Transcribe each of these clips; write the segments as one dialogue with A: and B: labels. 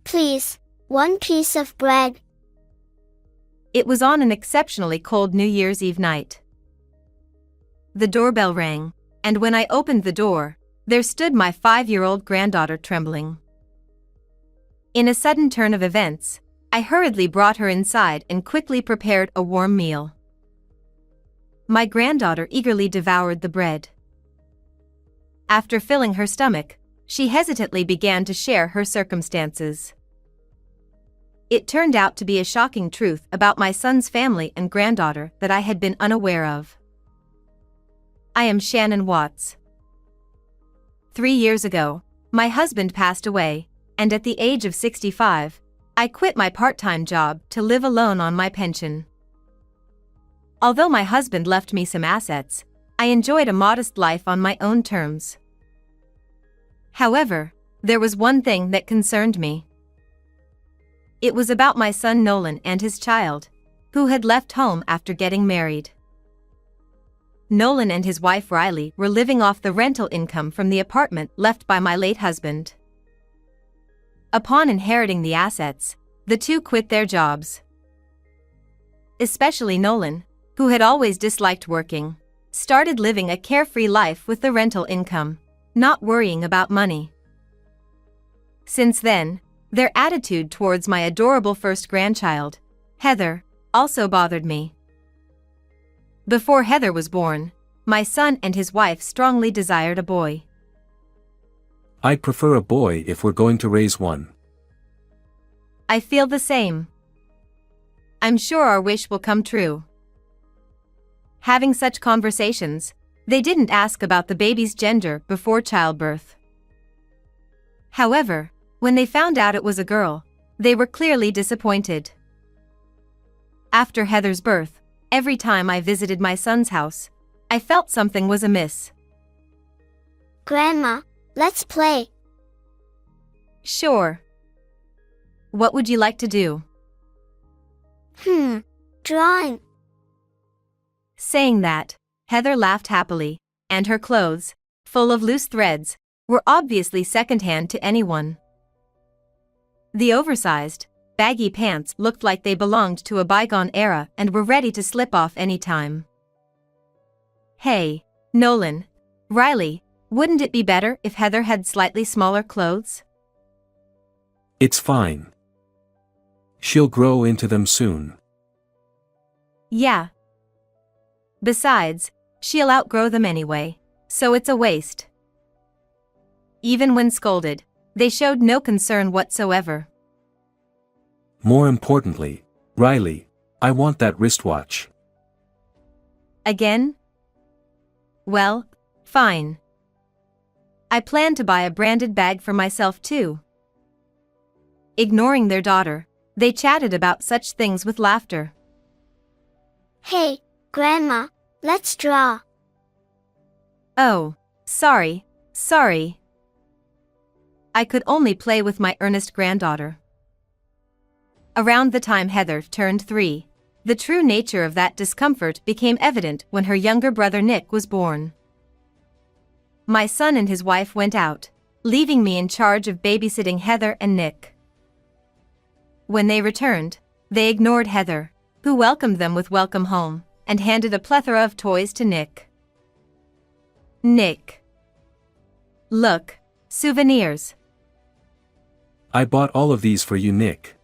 A: Please, one piece of bread.
B: It was on an exceptionally cold New Year's Eve night. The doorbell rang, and when I opened the door, there stood my 5-year-old granddaughter trembling. In a sudden turn of events, I hurriedly brought her inside and quickly prepared a warm meal. My granddaughter eagerly devoured the bread. After filling her stomach, she hesitantly began to share her circumstances. It turned out to be a shocking truth about my son's family and granddaughter that I had been unaware of. I am Shannon Watts. 3 years ago, my husband passed away, and at the age of 65, I quit my part-time job to live alone on my pension. Although my husband left me some assets, I enjoyed a modest life on my own terms. However, there was one thing that concerned me. It was about my son Nolan and his child, who had left home after getting married. Nolan and his wife Riley were living off the rental income from the apartment left by my late husband. Upon inheriting the assets, the two quit their jobs. Especially Nolan, who had always disliked working, started living a carefree life with the rental income, not worrying about money. Since then, their attitude towards my adorable first grandchild, Heather, also bothered me. Before Heather was born, my son and his wife strongly desired a boy.
C: I'd prefer a boy if we're going to raise one.
B: I feel the same. I'm sure our wish will come true. Having such conversations, they didn't ask about the baby's gender before childbirth. However, when they found out it was a girl, they were clearly disappointed. After Heather's birth, every time I visited my son's house, I felt something was amiss.
A: Grandma, let's play.
B: Sure. What would you like to do?
A: Drawing.
B: Saying that, Heather laughed happily, and her clothes, full of loose threads, were obviously secondhand to anyone. The oversized, baggy pants looked like they belonged to a bygone era and were ready to slip off any time. Hey, Nolan, Riley, wouldn't it be better if Heather had slightly smaller clothes?
C: It's fine. She'll grow into them soon.
B: Yeah. Besides, she'll outgrow them anyway, so it's a waste. Even when scolded, they showed no concern whatsoever.
C: More importantly, Riley, I want that wristwatch.
B: Again? Well, fine. I plan to buy a branded bag for myself too. Ignoring their daughter, they chatted about such things with laughter.
A: Hey, Grandma, let's draw.
B: Oh, sorry. I could only play with my earnest granddaughter. Around the time Heather turned 3, the true nature of that discomfort became evident when her younger brother Nick was born. My son and his wife went out, leaving me in charge of babysitting Heather and Nick. When they returned, they ignored Heather, who welcomed them with welcome home, and handed a plethora of toys to Nick. Nick. Look, souvenirs.
C: I bought all of these for you, Nick.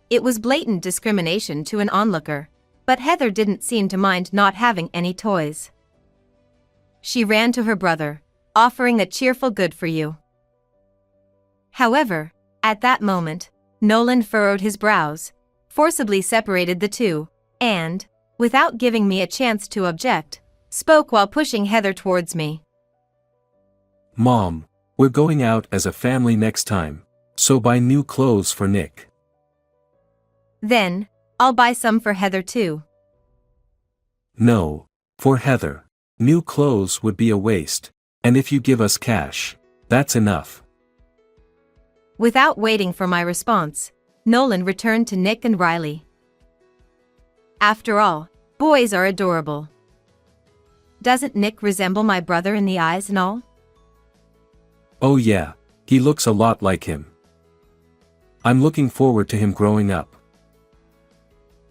B: It was blatant discrimination to an onlooker, but Heather didn't seem to mind not having any toys. She ran to her brother, offering a cheerful good for you. However, at that moment, Nolan furrowed his brows, forcibly separated the two, and, without giving me a chance to object, spoke while pushing Heather towards me.
C: Mom, we're going out as a family next time, so buy new clothes for Nick.
B: Then, I'll buy some for Heather too.
C: No, for Heather. New clothes would be a waste, and if you give us cash, that's enough.
B: Without waiting for my response, Nolan returned to Nick and Riley. After all, boys are adorable. Doesn't Nick resemble my brother in the eyes and all?
C: Oh yeah, he looks a lot like him. I'm looking forward to him growing up.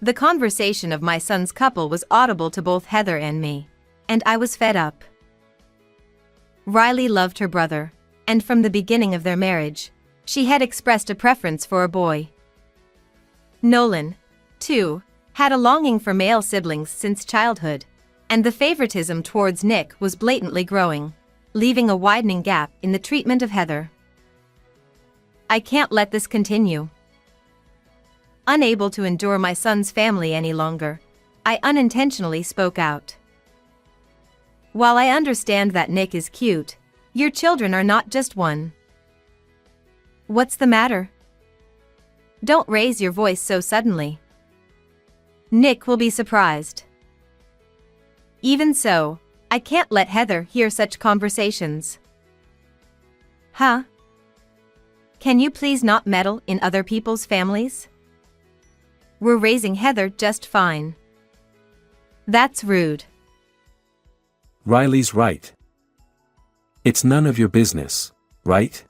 B: The conversation of my son's couple was audible to both Heather and me, and I was fed up. Riley loved her brother, and from the beginning of their marriage, she had expressed a preference for a boy. Nolan, too, had a longing for male siblings since childhood, and the favoritism towards Nick was blatantly growing, leaving a widening gap in the treatment of Heather. I can't let this continue. Unable to endure my son's family any longer, I unintentionally spoke out. While I understand that Nick is cute, your children are not just one. What's the matter? Don't raise your voice so suddenly. Nick will be surprised. Even so, I can't let Heather hear such conversations. Huh? Can you please not meddle in other people's families? We're raising Heather just fine. That's rude.
C: Riley's right. It's none of your business, right?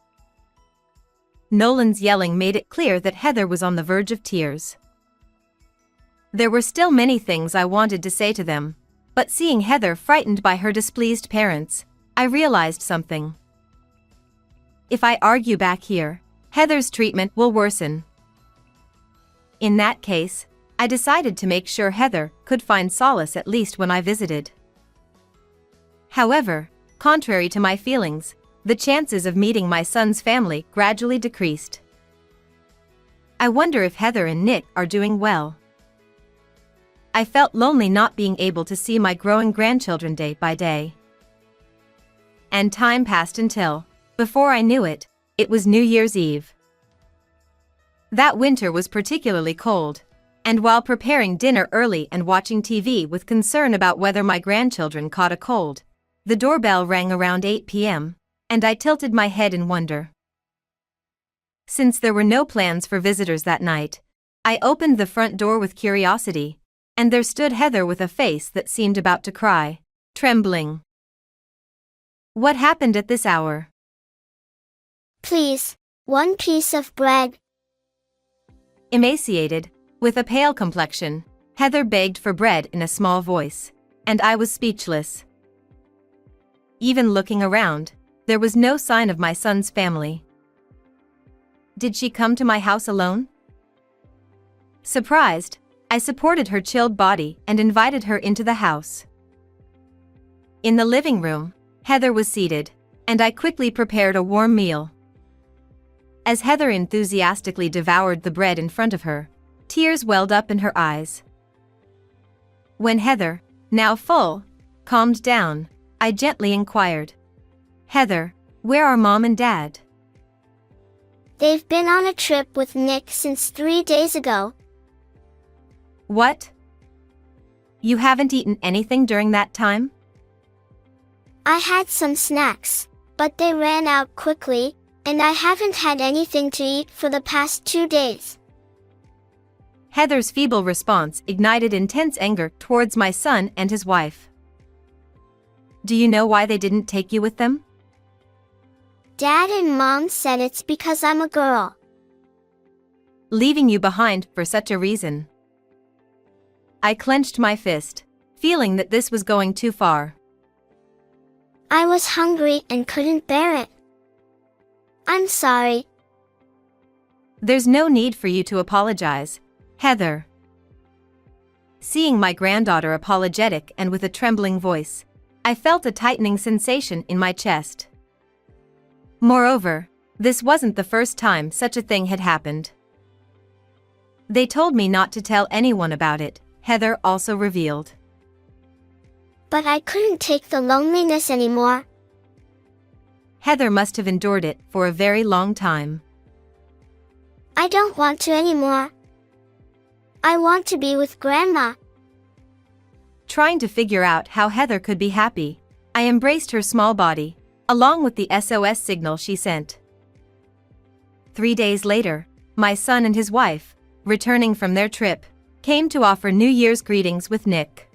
B: Nolan's yelling made it clear that Heather was on the verge of tears. There were still many things I wanted to say to them, but seeing Heather frightened by her displeased parents, I realized something. If I argue back here, Heather's treatment will worsen. In that case, I decided to make sure Heather could find solace at least when I visited. However, contrary to my feelings, the chances of meeting my son's family gradually decreased. I wonder if Heather and Nick are doing well. I felt lonely not being able to see my growing grandchildren day by day. And time passed until, before I knew it, it was New Year's Eve. That winter was particularly cold, and while preparing dinner early and watching TV with concern about whether my grandchildren caught a cold, the doorbell rang around 8 p.m., and I tilted my head in wonder. Since there were no plans for visitors that night, I opened the front door with curiosity, and there stood Heather with a face that seemed about to cry, trembling. What happened at this hour?
A: Please, one piece of bread.
B: Emaciated, with a pale complexion, Heather begged for bread in a small voice, and I was speechless. Even looking around, there was no sign of my son's family. Did she come to my house alone? Surprised, I supported her chilled body and invited her into the house. In the living room, Heather was seated, and I quickly prepared a warm meal. As Heather enthusiastically devoured the bread in front of her, tears welled up in her eyes. When Heather, now full, calmed down, I gently inquired, "Heather, where are Mom and Dad?"
A: They've been on a trip with Nick since 3 days ago.
B: What? You haven't eaten anything during that time?
A: I had some snacks, but they ran out quickly, and I haven't had anything to eat for the past 2 days.
B: Heather's feeble response ignited intense anger towards my son and his wife. Do you know why they didn't take you with them?
A: Dad and Mom said it's because I'm a girl.
B: Leaving you behind for such a reason. I clenched my fist, feeling that this was going too far.
A: I was hungry and couldn't bear it. I'm sorry.
B: There's no need for you to apologize, Heather. Seeing my granddaughter apologetic and with a trembling voice, I felt a tightening sensation in my chest. Moreover, this wasn't the first time such a thing had happened. They told me not to tell anyone about it, Heather also revealed.
A: But I couldn't take the loneliness anymore.
B: Heather must have endured it for a very long time.
A: I don't want to anymore. I want to be with Grandma.
B: Trying to figure out how Heather could be happy, I embraced her small body, along with the SOS signal she sent. 3 days later, my son and his wife, returning from their trip, came to offer New Year's greetings with Nick.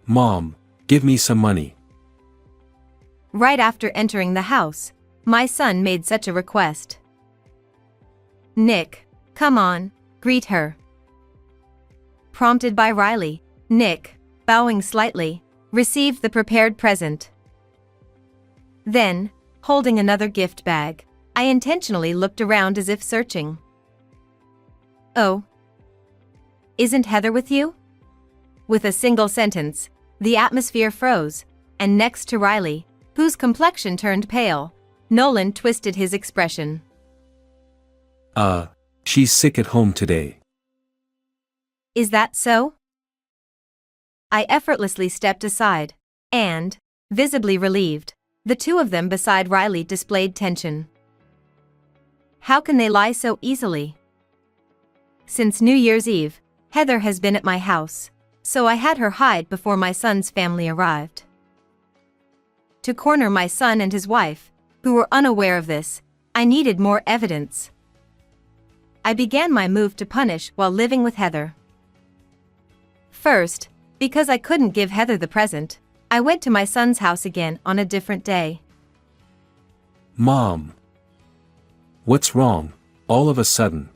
C: Mom, give me some money.
B: Right after entering the house, my son made such a request. Nick, come on, greet her. Prompted by Riley, Nick, bowing slightly, received the prepared present. Then, holding another gift bag, I intentionally looked around as if searching. Oh. Isn't Heather with you? With a single sentence, the atmosphere froze, and next to Riley, whose complexion turned pale, Nolan twisted his expression.
C: She's sick at home today.
B: Is that so? I effortlessly stepped aside, and, visibly relieved, the two of them beside Riley displayed tension. How can they lie so easily? Since New Year's Eve, Heather has been at my house, so I had her hide before my son's family arrived. To corner my son and his wife, who were unaware of this, I needed more evidence. I began my move to punish while living with Heather. First, because I couldn't give Heather the present, I went to my son's house again on a different day.
C: Mom. What's wrong, all of a sudden?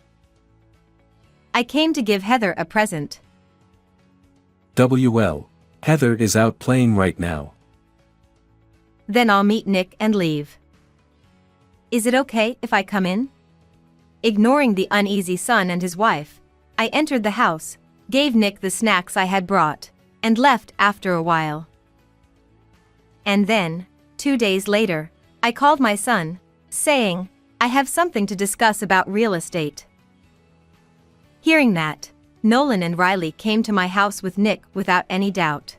B: I came to give Heather a present.
C: WL, Heather is out playing right now.
B: Then I'll meet Nick and leave. Is it okay if I come in? Ignoring the uneasy son and his wife, I entered the house, gave Nick the snacks I had brought, and left after a while. And then, 2 days later, I called my son, saying, I have something to discuss about real estate. Hearing that, Nolan and Riley came to my house with Nick without any doubt.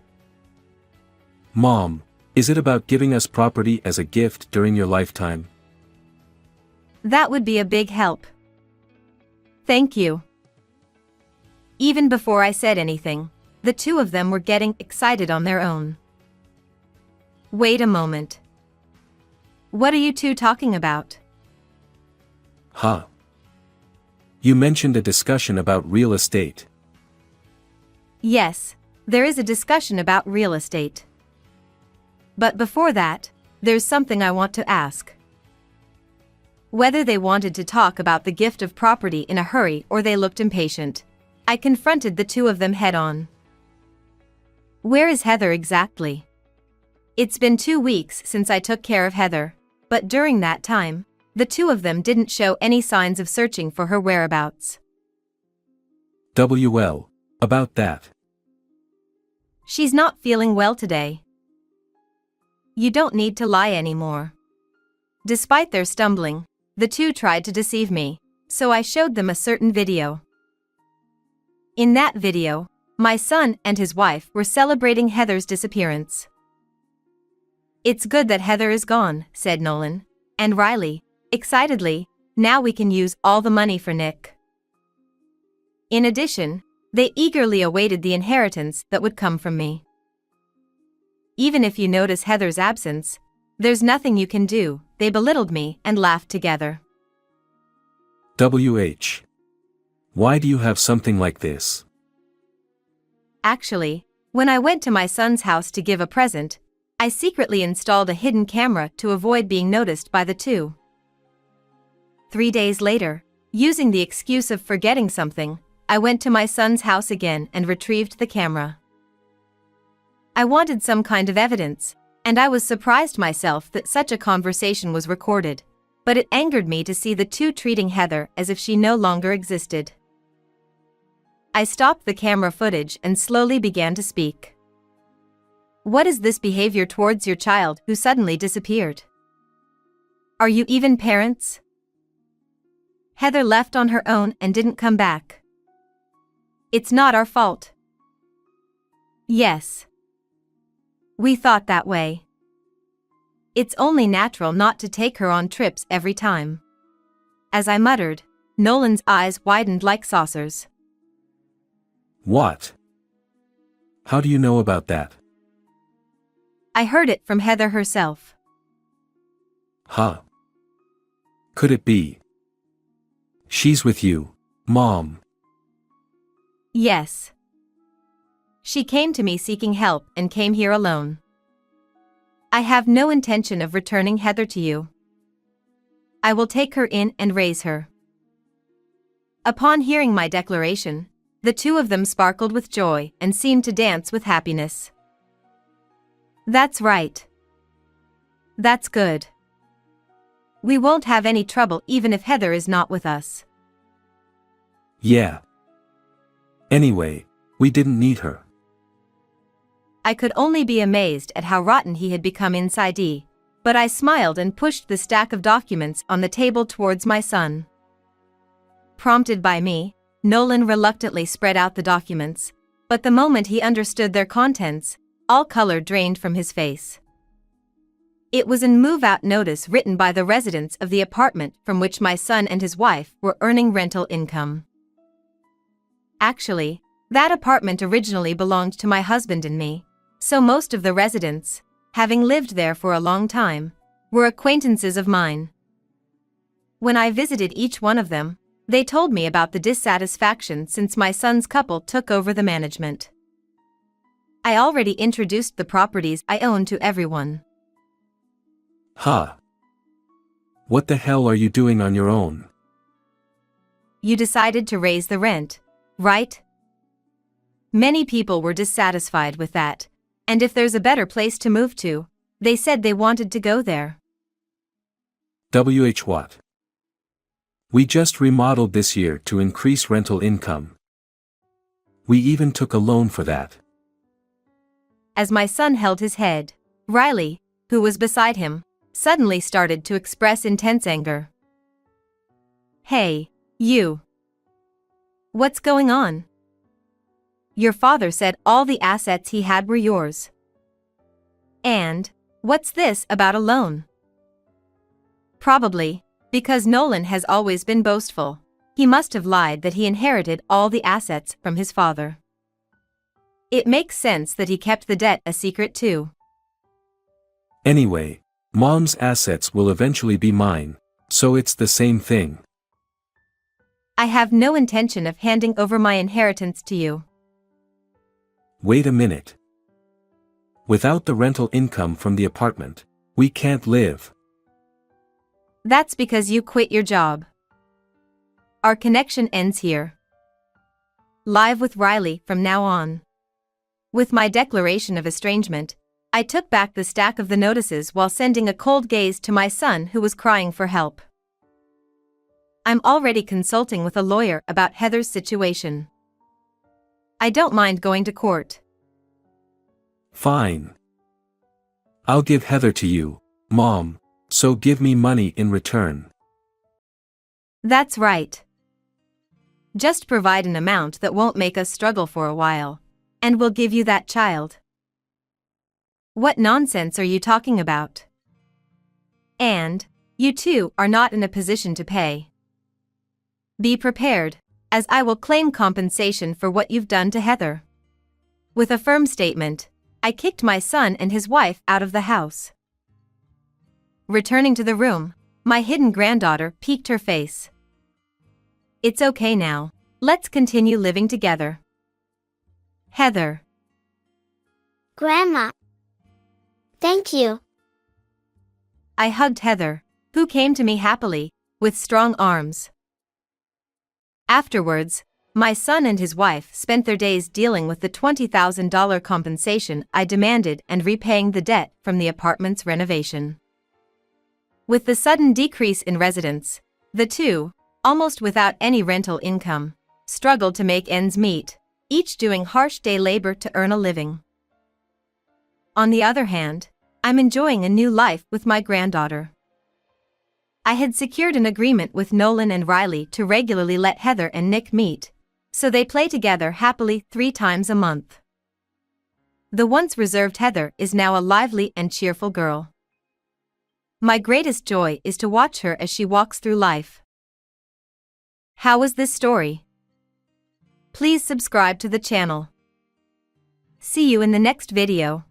C: Mom, is it about giving us property as a gift during your lifetime?
B: That would be a big help. Thank you. Even before I said anything, the two of them were getting excited on their own. Wait a moment. What are you two talking about?
C: Huh. You mentioned a discussion about real estate.
B: Yes, there is a discussion about real estate. But before that, there's something I want to ask. Whether they wanted to talk about the gift of property in a hurry or they looked impatient, I confronted the two of them head-on. Where is Heather exactly? It's been 2 weeks since I took care of Heather, but during that time, the two of them didn't show any signs of searching for her whereabouts.
C: WL, about that.
B: She's not feeling well today. You don't need to lie anymore. Despite their stumbling, the two tried to deceive me, so I showed them a certain video. In that video, my son and his wife were celebrating Heather's disappearance. It's good that Heather is gone, said Nolan, and Riley, excitedly, now we can use all the money for Nick. In addition, they eagerly awaited the inheritance that would come from me. Even if you notice Heather's absence, there's nothing you can do, they belittled me and laughed together.
C: WH. Why do you have something like this?
B: Actually, when I went to my son's house to give a present, I secretly installed a hidden camera to avoid being noticed by the two. 3 days later, using the excuse of forgetting something, I went to my son's house again and retrieved the camera. I wanted some kind of evidence, and I was surprised myself that such a conversation was recorded, but it angered me to see the two treating Heather as if she no longer existed. I stopped the camera footage and slowly began to speak. What is this behavior towards your child who suddenly disappeared? Are you even parents? Heather left on her own and didn't come back. It's not our fault. Yes. We thought that way. It's only natural not to take her on trips every time. As I muttered, Nolan's eyes widened like saucers.
C: What? How do you know about that?
B: I heard it from Heather herself.
C: Huh. Could it be? She's with you, Mom.
B: Yes. She came to me seeking help and came here alone. I have no intention of returning Heather to you. I will take her in and raise her. Upon hearing my declaration, the two of them sparkled with joy and seemed to dance with happiness. That's right. That's good. We won't have any trouble even if Heather is not with us.
C: Yeah. Anyway, we didn't need her.
B: I could only be amazed at how rotten he had become inside, but I smiled and pushed the stack of documents on the table towards my son. Prompted by me, Nolan reluctantly spread out the documents, but the moment he understood their contents, all color drained from his face. It was a move-out notice written by the residents of the apartment from which my son and his wife were earning rental income. Actually, that apartment originally belonged to my husband and me, so most of the residents, having lived there for a long time, were acquaintances of mine. When I visited each one of them, they told me about the dissatisfaction since my son's couple took over the management. I already introduced the properties I own to everyone.
C: Ha! What the hell are you doing on your own?
B: You decided to raise the rent, right? Many people were dissatisfied with that, and if there's a better place to move to, they said they wanted to go there.
C: What? We just remodeled this year to increase rental income. We even took a loan for that.
B: As my son held his head, Riley, who was beside him, suddenly started to express intense anger. Hey, you! What's going on? Your father said all the assets he had were yours. And, what's this about a loan? Probably, because Nolan has always been boastful, he must have lied that he inherited all the assets from his father. It makes sense that he kept the debt a secret too.
C: Anyway, Mom's assets will eventually be mine, so it's the same thing.
B: I have no intention of handing over my inheritance to you.
C: Wait a minute. Without the rental income from the apartment, we can't live.
B: That's because you quit your job. Our connection ends here. Live with Riley from now on. With my declaration of estrangement, I took back the stack of the notices while sending a cold gaze to my son who was crying for help. I'm already consulting with a lawyer about Heather's situation. I don't mind going to court.
C: Fine. I'll give Heather to you, Mom, so give me money in return.
B: That's right. Just provide an amount that won't make us struggle for a while, and we'll give you that child. What nonsense are you talking about? And, you two are not in a position to pay. Be prepared, as I will claim compensation for what you've done to Heather. With a firm statement, I kicked my son and his wife out of the house. Returning to the room, my hidden granddaughter peeked her face. It's okay now, let's continue living together. Heather.
A: Grandma. Thank you.
B: I hugged Heather, who came to me happily, with strong arms. Afterwards, my son and his wife spent their days dealing with the $20,000 compensation I demanded and repaying the debt from the apartment's renovation. With the sudden decrease in residents, the two, almost without any rental income, struggled to make ends meet, each doing harsh day labor to earn a living. On the other hand, I'm enjoying a new life with my granddaughter. I had secured an agreement with Nolan and Riley to regularly let Heather and Nick meet, so they play together happily 3 times a month. The once reserved Heather is now a lively and cheerful girl. My greatest joy is to watch her as she walks through life. How was this story? Please subscribe to the channel. See you in the next video.